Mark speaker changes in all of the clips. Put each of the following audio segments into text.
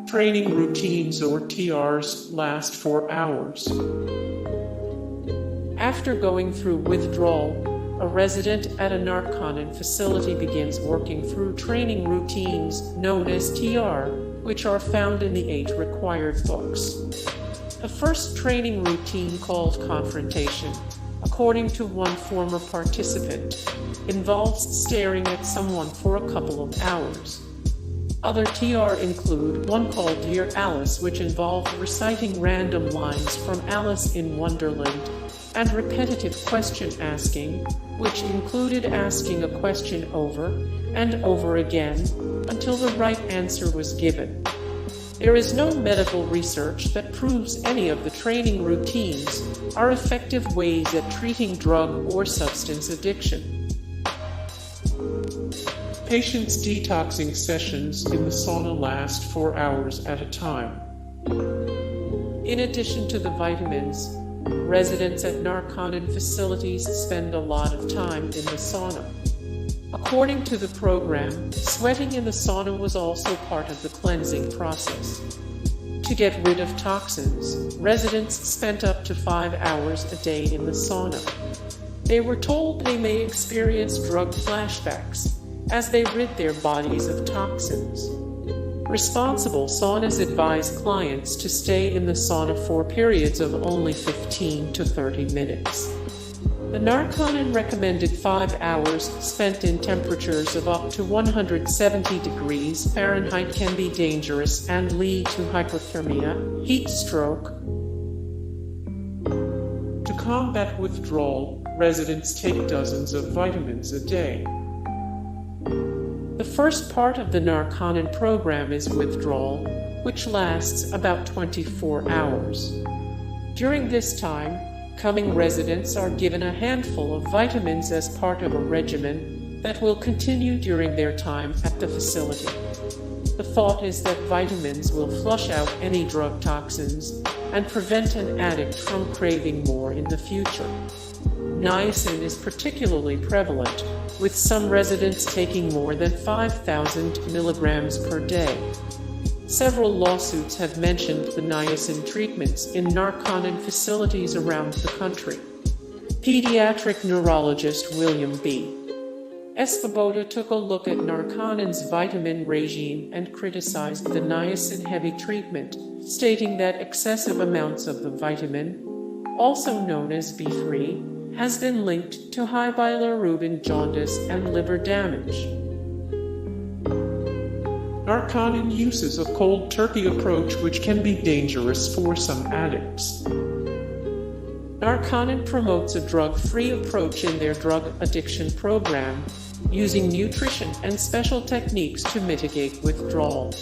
Speaker 1: Training routines or TRs last 4 hours. After going through withdrawal, a resident at a Narconon facility begins working through training routines known as TR, which are found in the 8 required books. The first training routine, called confrontation, according to one former participant, involves staring at someone for a couple of hours. Other TR include one called Dear Alice, which involved reciting random lines from Alice in Wonderland, and repetitive question asking, which included asking a question over and over again until the right answer was given. There is no medical research that proves any of the training routines are effective ways at treating drug or substance addiction. Patients' detoxing sessions in the sauna last 4 hours at a time. In addition to the vitamins, residents at Narconon facilities spend a lot of time in the sauna. According to the program, sweating in the sauna was also part of the cleansing process. To get rid of toxins, residents spent up to 5 hours a day in the sauna. They were told they may experience drug flashbacks as they rid their bodies of toxins. Responsible saunas advise clients to stay in the sauna for periods of only 15 to 30 minutes. The Narconon recommended 5 hours spent in temperatures of up to 170 degrees Fahrenheit can be dangerous and lead to hypothermia, heat stroke. To combat withdrawal, residents take dozens of vitamins a day. The first part of the Narconon program is withdrawal, which lasts about 24 hours. During this time, coming residents are given a handful of vitamins as part of a regimen that will continue during their time at the facility. The thought is that vitamins will flush out any drug toxins and prevent an addict from craving more in the future. Niacin is particularly prevalent, with some residents taking more than 5,000 milligrams per day. Several lawsuits have mentioned the niacin treatments in Narconon facilities around the country. Pediatric neurologist William B. Escoboda took a look at Narconon's vitamin regime and criticized the niacin-heavy treatment, stating that excessive amounts of the vitamin, also known as B3, has been linked to high bilirubin, jaundice, and liver damage. Narconon uses a cold turkey approach, which can be dangerous for some addicts. Narconon promotes a drug-free approach in their drug addiction program, using nutrition and special techniques to mitigate withdrawal.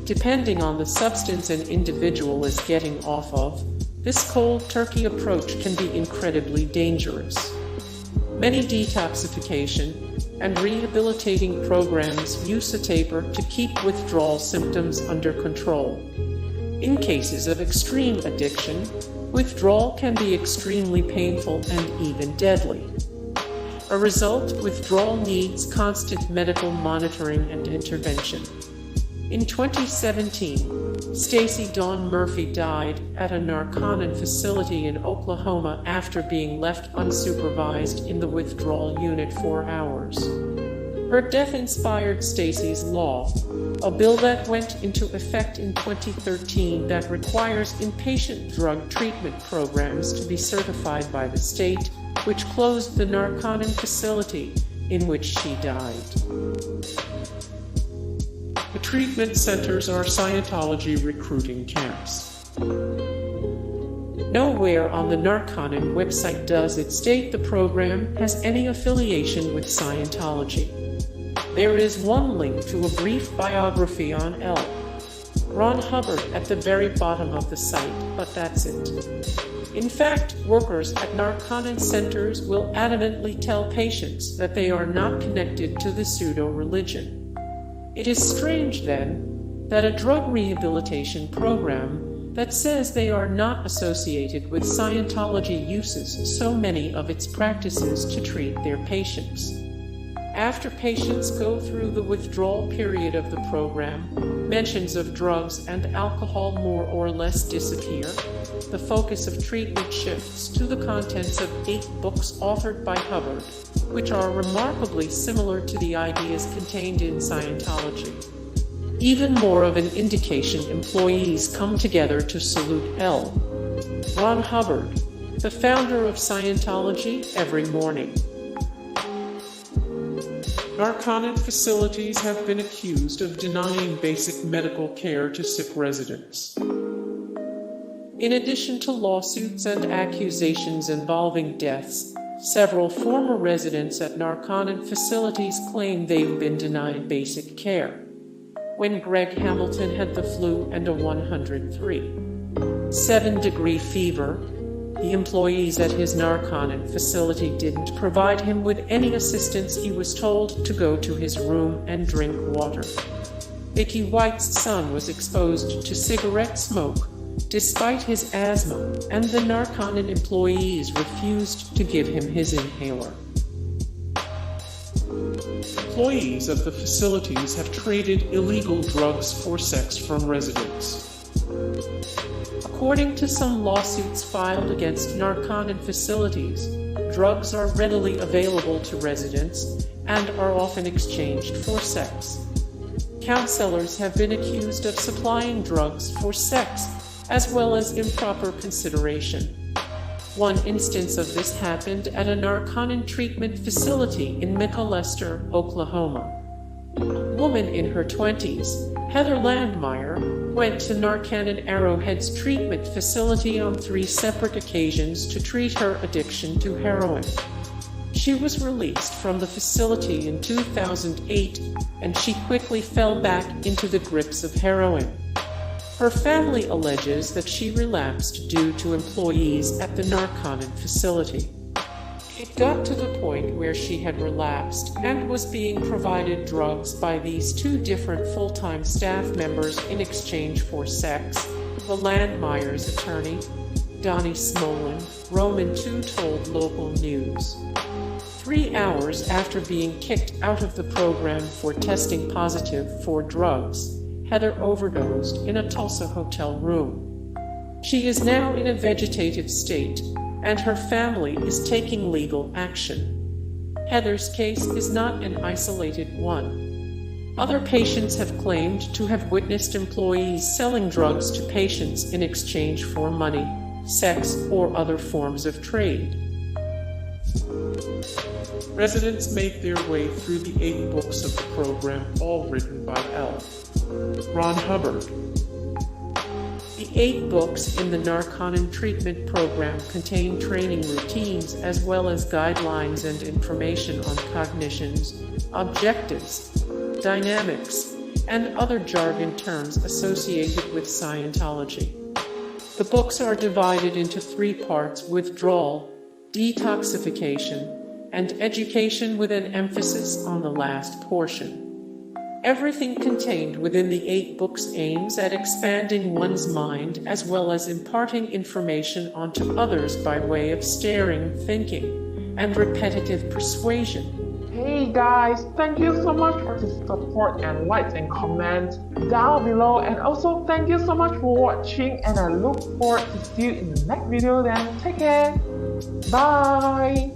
Speaker 1: Depending on the substance an individual is getting off of, this cold turkey approach can be incredibly dangerous. Many detoxification and rehabilitating programs use a taper to keep withdrawal symptoms under control. In cases of extreme addiction, withdrawal can be extremely painful and even deadly. A result, withdrawal needs constant medical monitoring and intervention. In 2017, Stacy Dawn Murphy died at a Narconon facility in Oklahoma after being left unsupervised in the withdrawal unit for hours. Her death inspired Stacy's Law, a bill that went into effect in 2013 that requires inpatient drug treatment programs to be certified by the state, which closed the Narconon facility in which she died. The treatment centers are Scientology recruiting camps. Nowhere on the Narconon website does it state the program has any affiliation with Scientology. There is one link to a brief biography on L.Ron Hubbard at the very bottom of the site, but that's it. In fact, workers at Narconon centers will adamantly tell patients that they are not connected to the pseudo-religion. It is strange, then, that a drug rehabilitation program that says they are not associated with Scientology uses so many of its practices to treat their patients. After patients go through the withdrawal period of the program, mentions of drugs and alcohol more or less disappear. The focus of treatment shifts to the contents of 8 books authored by Hubbard, which are remarkably similar to the ideas contained in Scientology. Even more of an indication employees come together to salute L.Ron Hubbard, the founder of Scientology, every morning. Narconon facilities have been accused of denying basic medical care to sick residents. In addition to lawsuits and accusations involving deaths, several former residents at Narconon facilities claim they've been denied basic care. When Greg Hamilton had the flu and a 103.7-degree fever, the employees at his Narconon facility didn't provide him with any assistance. He was told to go to his room and drink water. Vicky White's son was exposed to cigarette smoke despite his asthma, and the Narconon employees refused to give him his inhaler. Employees of the facilities have traded illegal drugs for sex from residents. According to some lawsuits filed against Narconon facilities, drugs are readily available to residents and are often exchanged for sex. Counselors have been accused of supplying drugs for sex, as well as improper consideration. One instance of this happened at a Narconon treatment facility in McAlester, Oklahoma. A woman in her 20s, Heather Landmeyer, went to Narconon Arrowhead's treatment facility on 3 separate occasions to treat her addiction to heroin. She was released from the facility in 2008, and she quickly fell back into the grips of heroin. Her family alleges that she relapsed due to employees at the Narconon facility. It got to the point where she had relapsed and was being provided drugs by these 2 different full-time staff members in exchange for sex. The Landmeyer's attorney, Donnie Smolin, Roman 2 told local news. 3 hours after being kicked out of the program for testing positive for drugs, Heather overdosed in a Tulsa hotel room. She is now in a vegetative state, and her family is taking legal action. Heather's case is not an isolated one. Other patients have claimed to have witnessed employees selling drugs to patients in exchange for money, sex, or other forms of trade. Residents make their way through the 8 books of the program, all written by L.Ron Hubbard. The 8 books in the Narconon treatment program contain training routines as well as guidelines and information on cognitions, objectives, dynamics, and other jargon terms associated with Scientology. The books are divided into 3 parts: withdrawal, detoxification, and education, with an emphasis on the last portion. Everything contained within the 8 books aims at expanding one's mind as well as imparting information onto others by way of staring, thinking, and repetitive persuasion.
Speaker 2: Hey guys, thank you so much for the support and likes and comments down below, and also thank you so much for watching, and I look forward to see you in the next video. Then take care, bye.